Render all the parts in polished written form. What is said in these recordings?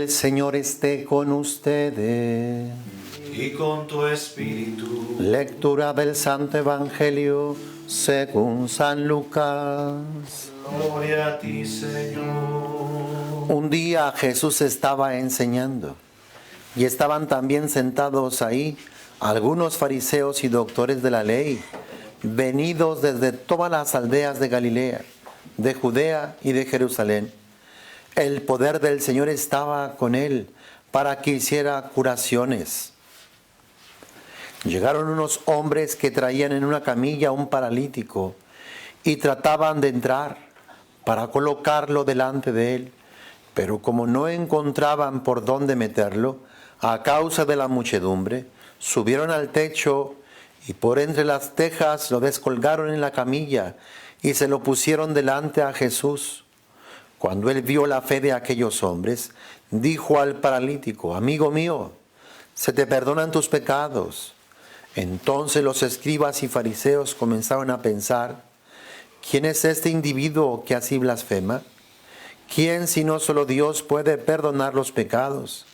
El Señor esté con ustedes. Y con tu espíritu. Lectura del Santo Evangelio según San Lucas. Gloria a ti, Señor. Un día Jesús estaba enseñando y estaban también sentados ahí algunos fariseos y doctores de la ley, venidos desde todas las aldeas de Galilea, de Judea y de Jerusalén. El poder del Señor estaba con él para que hiciera curaciones. Llegaron unos hombres que traían en una camilla a un paralítico y trataban de entrar para colocarlo delante de él, pero como no encontraban por dónde meterlo, a causa de la muchedumbre, subieron al techo y por entre las tejas lo descolgaron en la camilla y se lo pusieron delante a Jesús. Cuando él vio la fe de aquellos hombres, dijo al paralítico: amigo mío, se te perdonan tus pecados. Entonces los escribas y fariseos comenzaron a pensar: ¿quién es este individuo que así blasfema? ¿Quién sino solo Dios puede perdonar los pecados?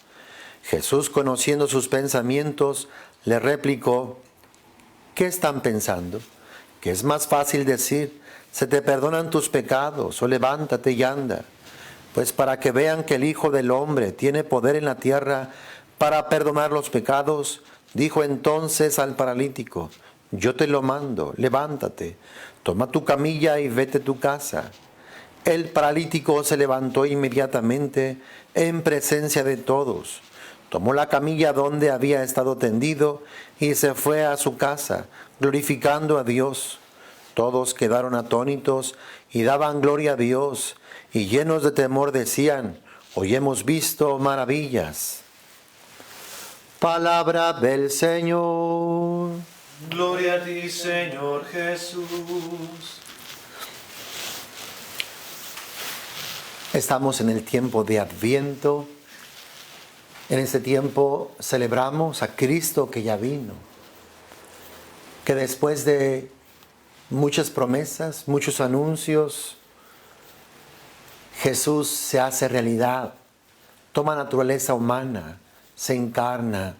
Jesús, conociendo sus pensamientos, le replicó: ¿qué están pensando? ¿Que es más fácil decir: se te perdonan tus pecados, o levántate y anda? Pues para que vean que el Hijo del Hombre tiene poder en la tierra para perdonar los pecados, dijo entonces al paralítico: yo te lo mando, levántate, toma tu camilla y vete a tu casa. El paralítico se levantó inmediatamente en presencia de todos, tomó la camilla donde había estado tendido y se fue a su casa, glorificando a Dios. Todos quedaron atónitos y daban gloria a Dios, y llenos de temor decían: hoy hemos visto maravillas. Palabra del Señor. Gloria a ti, Señor Jesús. Estamos en el tiempo de Adviento. En este tiempo celebramos a Cristo que ya vino, que después de muchas promesas, muchos anuncios, Jesús se hace realidad, toma naturaleza humana, se encarna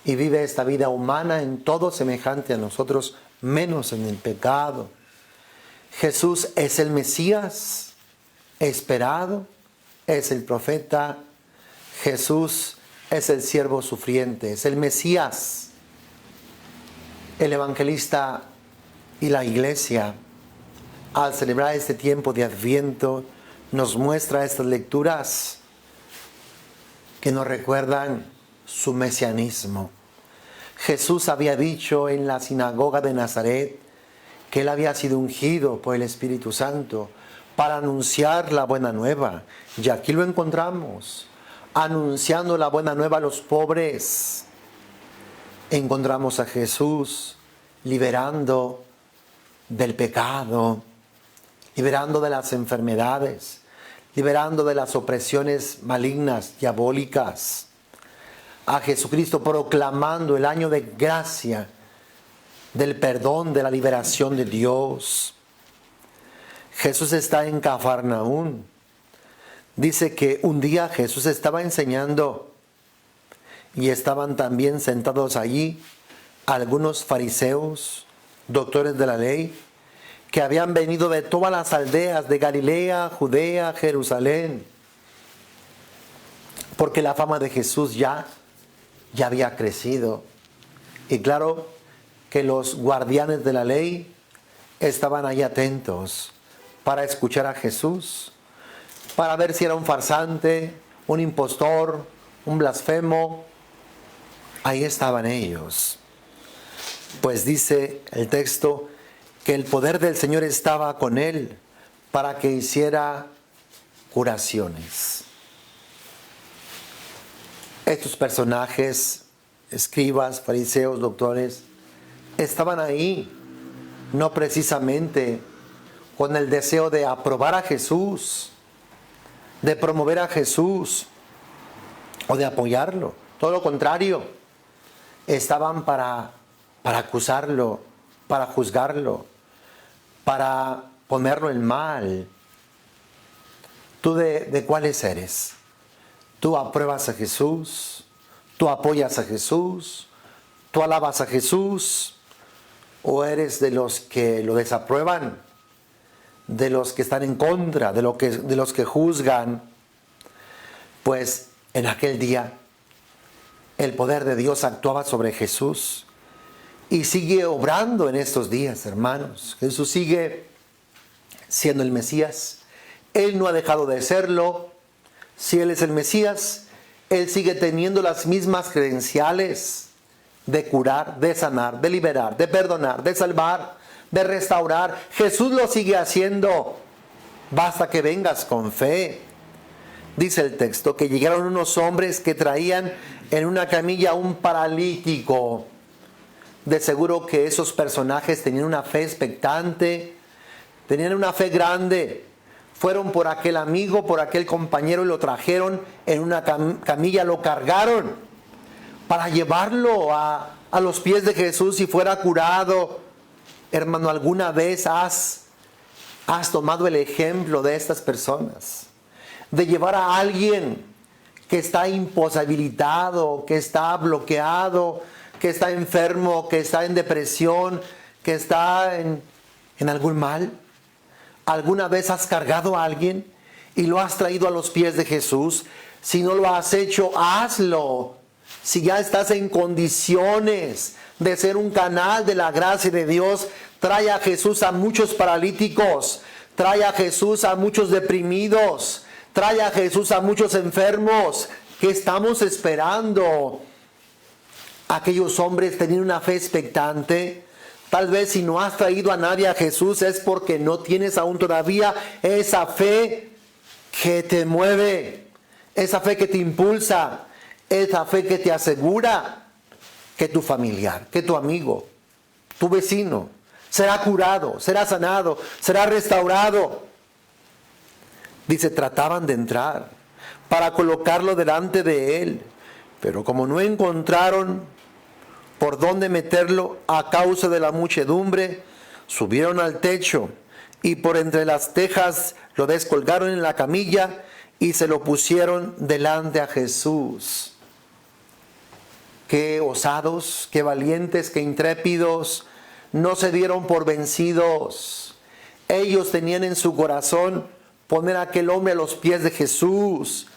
y vive esta vida humana en todo semejante a nosotros, menos en el pecado. Jesús es el Mesías esperado, es el profeta. Jesús es el siervo sufriente, es el Mesías. El evangelista y la Iglesia, al celebrar este tiempo de Adviento, nos muestra estas lecturas que nos recuerdan su mesianismo. Jesús había dicho en la sinagoga de Nazaret que él había sido ungido por el Espíritu Santo para anunciar la buena nueva. Y aquí lo encontramos, anunciando la buena nueva a los pobres. Encontramos a Jesús liberando del pecado, liberando de las enfermedades, liberando de las opresiones malignas, diabólicas. A Jesucristo proclamando el año de gracia, del perdón, de la liberación de Dios. Jesús está en Cafarnaún. Dice que un día Jesús estaba enseñando y estaban también sentados allí algunos fariseos, doctores de la ley, que habían venido de todas las aldeas de Galilea, Judea, Jerusalén, porque la fama de Jesús ya había crecido. Y claro que los guardianes de la ley estaban ahí atentos para escuchar a Jesús, para ver si era un farsante, un impostor, un blasfemo. Ahí estaban ellos. Pues dice el texto que el poder del Señor estaba con él para que hiciera curaciones. Estos personajes, escribas, fariseos, doctores, estaban ahí no precisamente con el deseo de aprobar a Jesús, de promover a Jesús o de apoyarlo. Todo lo contrario, estaban para acusarlo, para juzgarlo, para ponerlo en mal. ¿Tú de cuáles eres? ¿Tú apruebas a Jesús? ¿Tú apoyas a Jesús? ¿Tú alabas a Jesús? ¿O eres de los que lo desaprueban? ¿De los que están en contra? ¿De los que juzgan? Pues en aquel día el poder de Dios actuaba sobre Jesús y sigue obrando en estos días, hermanos. Jesús sigue siendo el Mesías. Él no ha dejado de serlo. Si Él es el Mesías, Él sigue teniendo las mismas credenciales de curar, de sanar, de liberar, de perdonar, de salvar, de restaurar. Jesús lo sigue haciendo. Basta que vengas con fe. Dice el texto que llegaron unos hombres que traían en una camilla a un paralítico. De seguro que esos personajes tenían una fe expectante, tenían una fe grande. Fueron por aquel amigo, por aquel compañero y lo trajeron en una camilla, lo cargaron para llevarlo a los pies de Jesús y fuera curado. Hermano, ¿alguna vez has tomado el ejemplo de estas personas? De llevar a alguien que está imposibilitado, que está bloqueado, que está enfermo, que está en depresión, que está en algún mal. ¿Alguna vez has cargado a alguien y lo has traído a los pies de Jesús? Si no lo has hecho, hazlo. Si ya estás en condiciones de ser un canal de la gracia de Dios, trae a Jesús a muchos paralíticos, trae a Jesús a muchos deprimidos, trae a Jesús a muchos enfermos. ¿Qué estamos esperando? Aquellos hombres tenían una fe expectante. Tal vez si no has traído a nadie a Jesús es porque no tienes aún todavía esa fe que te mueve, esa fe que te impulsa, esa fe que te asegura que tu familiar, que tu amigo, tu vecino será curado, será sanado, será restaurado. Dice, trataban de entrar para colocarlo delante de él, pero como no encontraron por dónde meterlo a causa de la muchedumbre, subieron al techo y por entre las tejas lo descolgaron en la camilla y se lo pusieron delante a Jesús. Qué osados, qué valientes, qué intrépidos, no se dieron por vencidos. Ellos tenían en su corazón poner a aquel hombre a los pies de Jesús.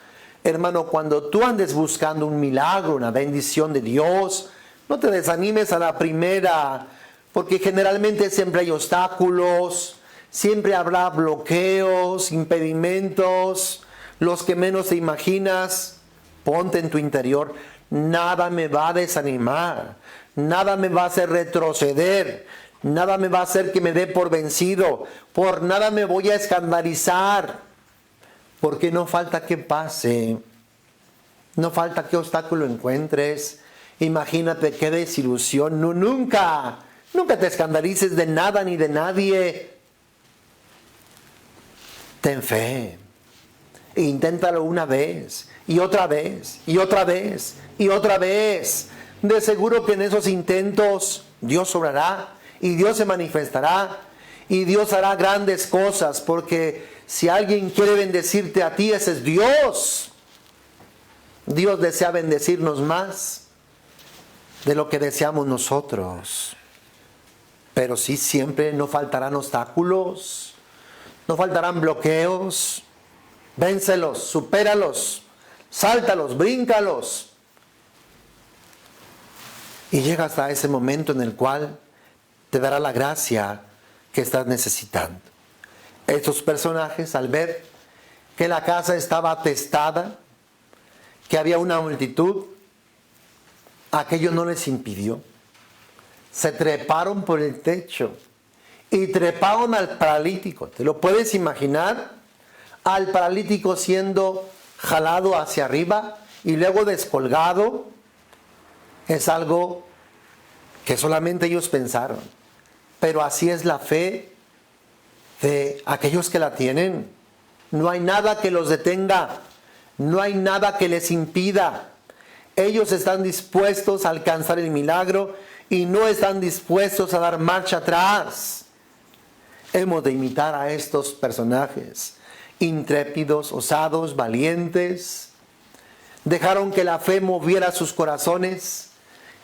Hermano, cuando tú andes buscando un milagro, una bendición de Dios, no te desanimes a la primera, porque generalmente siempre hay obstáculos, siempre habrá bloqueos, impedimentos, los que menos te imaginas. Ponte en tu interior, nada me va a desanimar, nada me va a hacer retroceder, nada me va a hacer que me dé por vencido, por nada me voy a escandalizar, porque no falta que pase, no falta que obstáculo encuentres. Imagínate qué desilusión. No, nunca te escandalices de nada ni de nadie. Ten fe. Inténtalo una vez, y otra vez, y otra vez, y otra vez. De seguro que en esos intentos Dios obrará, y Dios se manifestará, y Dios hará grandes cosas, porque si alguien quiere bendecirte a ti, ese es Dios. Dios desea bendecirnos más de lo que deseamos nosotros. Pero sí, siempre no faltarán obstáculos, no faltarán bloqueos. Véncelos, supéralos, sáltalos, bríncalos. Y llega hasta ese momento en el cual te dará la gracia que estás necesitando. Estos personajes, al ver que la casa estaba atestada, que había una multitud, aquello no les impidió. Se treparon por el techo y treparon al paralítico. ¿Te lo puedes imaginar? Al paralítico siendo jalado hacia arriba y luego descolgado. Es algo que solamente ellos pensaron. Pero así es la fe de aquellos que la tienen. No hay nada que los detenga. No hay nada que les impida. Ellos están dispuestos a alcanzar el milagro y no están dispuestos a dar marcha atrás. Hemos de imitar a estos personajes, intrépidos, osados, valientes, dejaron que la fe moviera sus corazones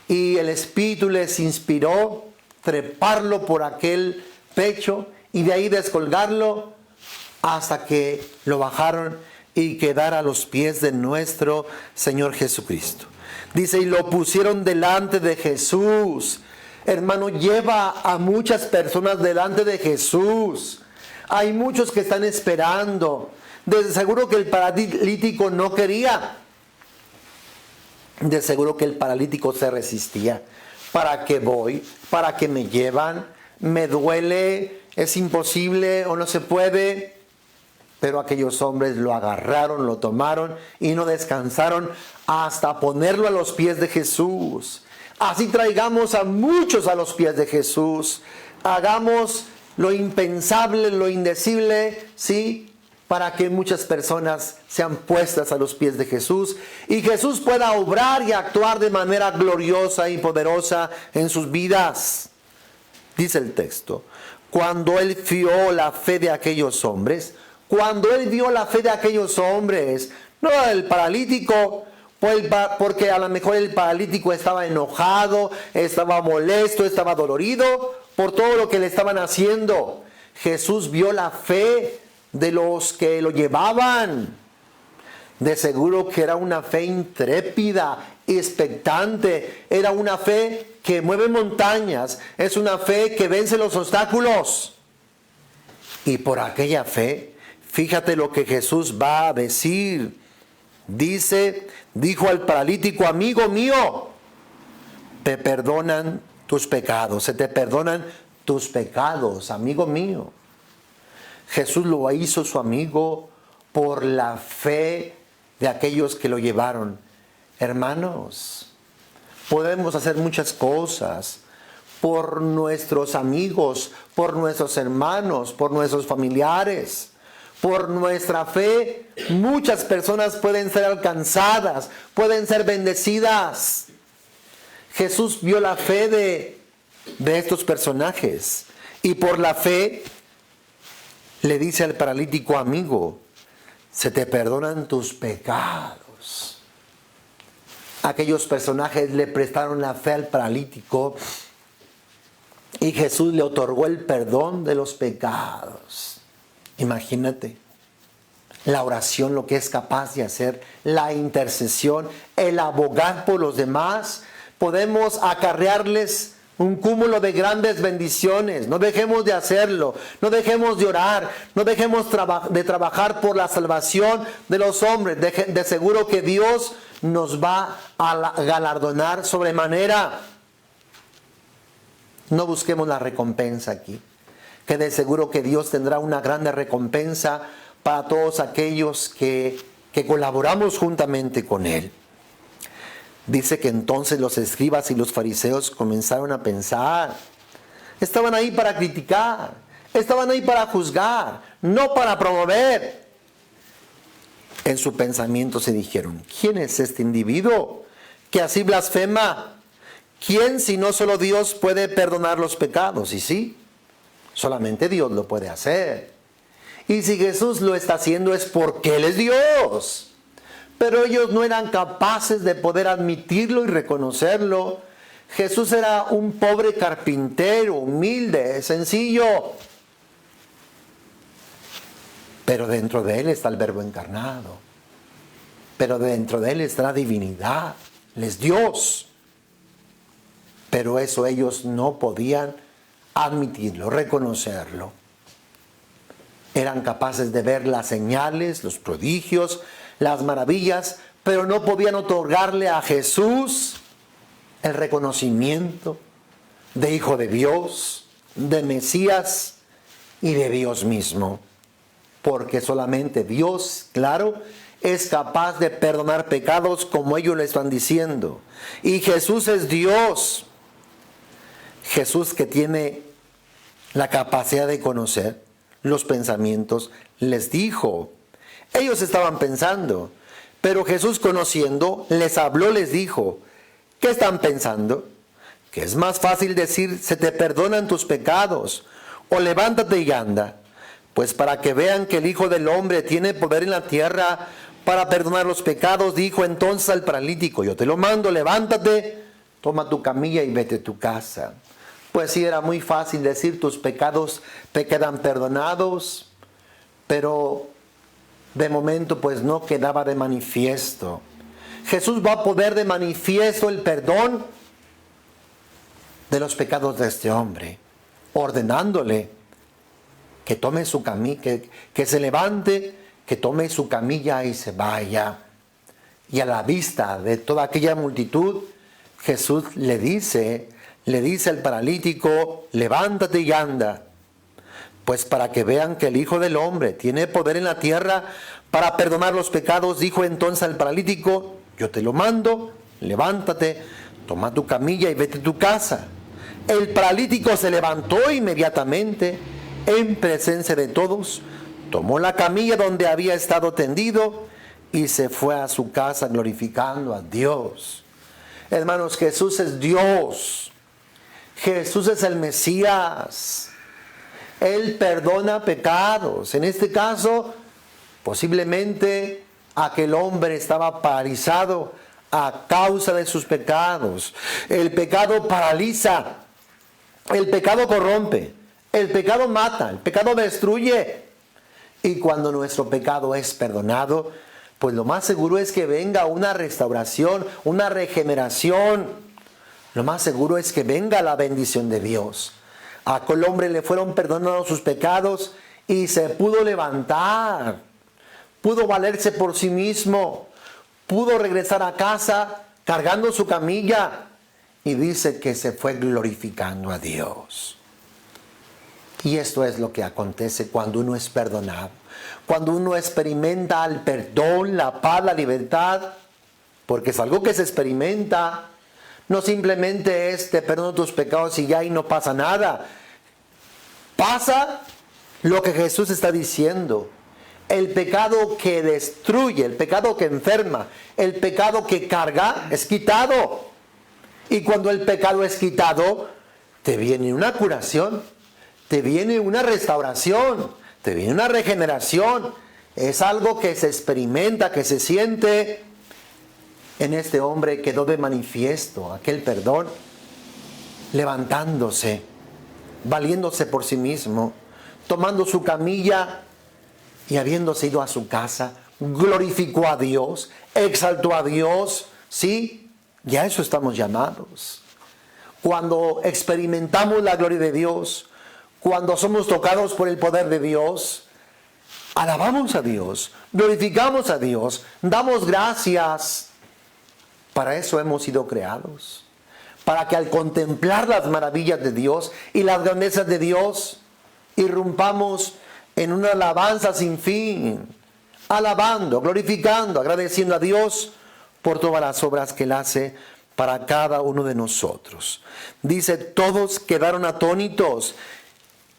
y el Espíritu les inspiró treparlo por aquel pecho y de ahí descolgarlo hasta que lo bajaron y quedara a los pies de nuestro Señor Jesucristo. Dice, y lo pusieron delante de Jesús. Hermano, lleva a muchas personas delante de Jesús. Hay muchos que están esperando. De seguro que el paralítico no quería. De seguro que el paralítico se resistía. ¿Para qué voy? ¿Para qué me llevan? ¿Me duele? ¿Es imposible o no se puede? Pero aquellos hombres lo agarraron, lo tomaron y no descansaron hasta ponerlo a los pies de Jesús. Así traigamos a muchos a los pies de Jesús. Hagamos lo impensable, lo indecible, ¿sí? Para que muchas personas sean puestas a los pies de Jesús y Jesús pueda obrar y actuar de manera gloriosa y poderosa en sus vidas. Dice el texto, cuando Él vio la fe de aquellos hombres, no el paralítico, porque a lo mejor el paralítico estaba enojado, estaba molesto, estaba dolorido por todo lo que le estaban haciendo. Jesús vio la fe de los que lo llevaban. De seguro que era una fe intrépida, expectante, era una fe que mueve montañas, es una fe que vence los obstáculos. Y por aquella fe, fíjate lo que Jesús va a decir. Dijo al paralítico, amigo mío, te perdonan tus pecados, se te perdonan tus pecados, amigo mío. Jesús lo hizo su amigo por la fe de aquellos que lo llevaron. Hermanos, podemos hacer muchas cosas por nuestros amigos, por nuestros hermanos, por nuestros familiares. Por nuestra fe, muchas personas pueden ser alcanzadas, pueden ser bendecidas. Jesús vio la fe de estos personajes y por la fe le dice al paralítico, amigo, se te perdonan tus pecados. Aquellos personajes le prestaron la fe al paralítico y Jesús le otorgó el perdón de los pecados. Imagínate la oración, lo que es capaz de hacer, la intercesión, el abogar por los demás. Podemos acarrearles un cúmulo de grandes bendiciones. No dejemos de hacerlo, no dejemos de orar, no dejemos de trabajar por la salvación de los hombres. De seguro que Dios nos va a galardonar sobremanera. No busquemos la recompensa aquí, que de seguro que Dios tendrá una grande recompensa para todos aquellos que colaboramos juntamente con Él. Dice que entonces los escribas y los fariseos comenzaron a pensar. Estaban ahí para criticar, estaban ahí para juzgar, no para promover. En su pensamiento se dijeron, ¿quién es este individuo que así blasfema? ¿Quién si no solo Dios puede perdonar los pecados? Y sí, solamente Dios lo puede hacer. Y si Jesús lo está haciendo es porque Él es Dios. Pero ellos no eran capaces de poder admitirlo y reconocerlo. Jesús era un pobre carpintero, humilde, sencillo. Pero dentro de Él está el Verbo encarnado. Pero dentro de Él está la divinidad. Él es Dios. Pero eso ellos no podían admitirlo, reconocerlo. Eran capaces de ver las señales, los prodigios, las maravillas, pero no podían otorgarle a Jesús el reconocimiento de Hijo de Dios, de Mesías y de Dios mismo. Porque solamente Dios, claro, es capaz de perdonar pecados como ellos le están diciendo. Y Jesús es Dios. Jesús, que tiene la capacidad de conocer los pensamientos, les dijo. Ellos estaban pensando, pero Jesús, conociendo, les habló, les dijo, ¿qué están pensando? Que es más fácil decir, se te perdonan tus pecados, o levántate y anda. Pues para que vean que el Hijo del Hombre tiene poder en la tierra para perdonar los pecados, dijo entonces al paralítico: yo te lo mando, levántate, toma tu camilla y vete a tu casa. Pues sí, era muy fácil decir: tus pecados te quedan perdonados, pero de momento pues no quedaba de manifiesto. Jesús va a poner de manifiesto el perdón de los pecados de este hombre, ordenándole que tome su camilla, que se levante, que tome su camilla y se vaya. Y a la vista de toda aquella multitud, Jesús le dice al paralítico: levántate y anda. Pues para que vean que el Hijo del Hombre tiene poder en la tierra para perdonar los pecados, dijo entonces al paralítico: yo te lo mando, levántate, toma tu camilla y vete a tu casa. El paralítico se levantó inmediatamente en presencia de todos, tomó la camilla donde había estado tendido y se fue a su casa glorificando a Dios. Hermanos, Jesús es Dios. Jesús es el Mesías. Él perdona pecados. En este caso, posiblemente aquel hombre estaba paralizado a causa de sus pecados. El pecado paraliza. El pecado corrompe. El pecado mata. El pecado destruye. Y cuando nuestro pecado es perdonado, pues lo más seguro es que venga una restauración, una regeneración. Lo más seguro es que venga la bendición de Dios. A aquel hombre le fueron perdonados sus pecados y se pudo levantar. Pudo valerse por sí mismo. Pudo regresar a casa cargando su camilla. Y dice que se fue glorificando a Dios. Y esto es lo que acontece cuando uno es perdonado. Cuando uno experimenta el perdón, la paz, la libertad. Porque es algo que se experimenta. No simplemente es: te perdono tus pecados y ya, y no pasa nada. Pasa lo que Jesús está diciendo. El pecado que destruye, el pecado que enferma, el pecado que carga es quitado. Y cuando el pecado es quitado, te viene una curación, te viene una restauración, te viene una regeneración. Es algo que se experimenta, que se siente. En este hombre quedó de manifiesto aquel perdón, levantándose, valiéndose por sí mismo, tomando su camilla y habiéndose ido a su casa, glorificó a Dios, exaltó a Dios. Sí, y a eso estamos llamados. Cuando experimentamos la gloria de Dios, cuando somos tocados por el poder de Dios, alabamos a Dios, glorificamos a Dios, damos gracias. Para eso hemos sido creados. Para que al contemplar las maravillas de Dios y las grandezas de Dios, irrumpamos en una alabanza sin fin, alabando, glorificando, agradeciendo a Dios por todas las obras que Él hace para cada uno de nosotros. Dice: todos quedaron atónitos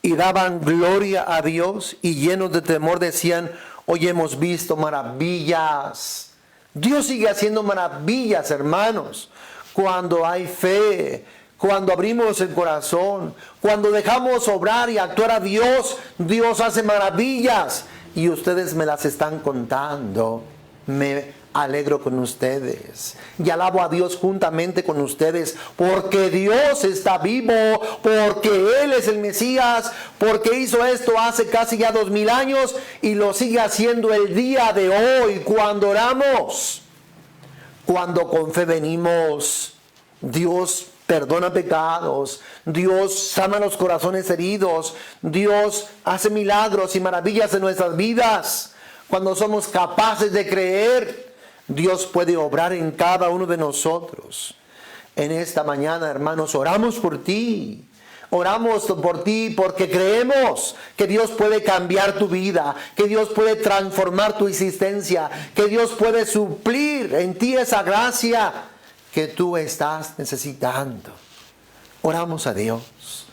y daban gloria a Dios, y llenos de temor decían: hoy hemos visto maravillas. Dios sigue haciendo maravillas, hermanos, cuando hay fe, cuando abrimos el corazón, cuando dejamos obrar y actuar a Dios. Dios hace maravillas y ustedes me las están contando. Me alegro con ustedes y alabo a Dios juntamente con ustedes, porque Dios está vivo, porque Él es el Mesías, porque hizo esto hace casi ya 2000 años y lo sigue haciendo el día de hoy. Cuando oramos, cuando con fe venimos, Dios perdona pecados, Dios sana los corazones heridos, Dios hace milagros y maravillas en nuestras vidas. Cuando somos capaces de creer, Dios puede obrar en cada uno de nosotros. En esta mañana, hermanos, oramos por ti. Oramos por ti porque creemos que Dios puede cambiar tu vida, que Dios puede transformar tu existencia, que Dios puede suplir en ti esa gracia que tú estás necesitando. Oramos a Dios.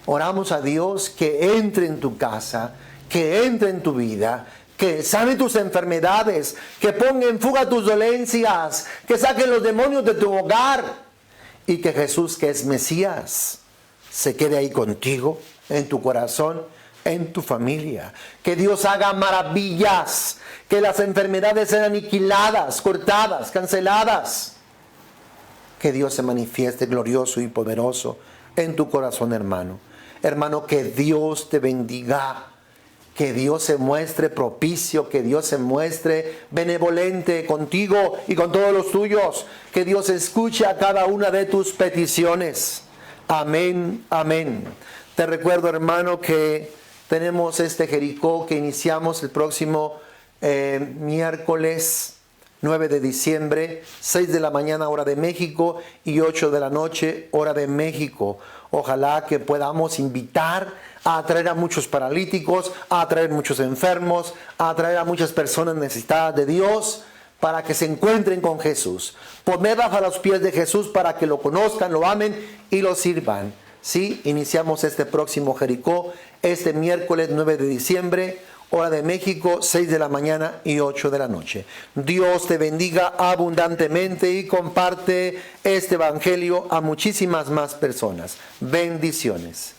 Oramos a Dios que entre en tu casa, que entre en tu vida, que sane tus enfermedades, que ponga en fuga tus dolencias, que saque los demonios de tu hogar, y que Jesús, que es Mesías, se quede ahí contigo, en tu corazón, en tu familia. Que Dios haga maravillas. Que las enfermedades sean aniquiladas, cortadas, canceladas. Que Dios se manifieste glorioso y poderoso en tu corazón, hermano. Hermano, que Dios te bendiga. Que Dios se muestre propicio, que Dios se muestre benevolente contigo y con todos los tuyos. Que Dios escuche a cada una de tus peticiones. Amén, amén. Te recuerdo, hermano, que tenemos este Jericó que iniciamos el próximo miércoles 9 de diciembre, 6 de la mañana hora de México y 8 de la noche hora de México. Ojalá que podamos invitar a atraer a muchos paralíticos, a atraer muchos enfermos, a atraer a muchas personas necesitadas de Dios para que se encuentren con Jesús. Ponerlas a los pies de Jesús para que lo conozcan, lo amen y lo sirvan. Sí, iniciamos este próximo Jericó, este miércoles 9 de diciembre, hora de México, 6 de la mañana y 8 de la noche. Dios te bendiga abundantemente y comparte este evangelio a muchísimas más personas. Bendiciones.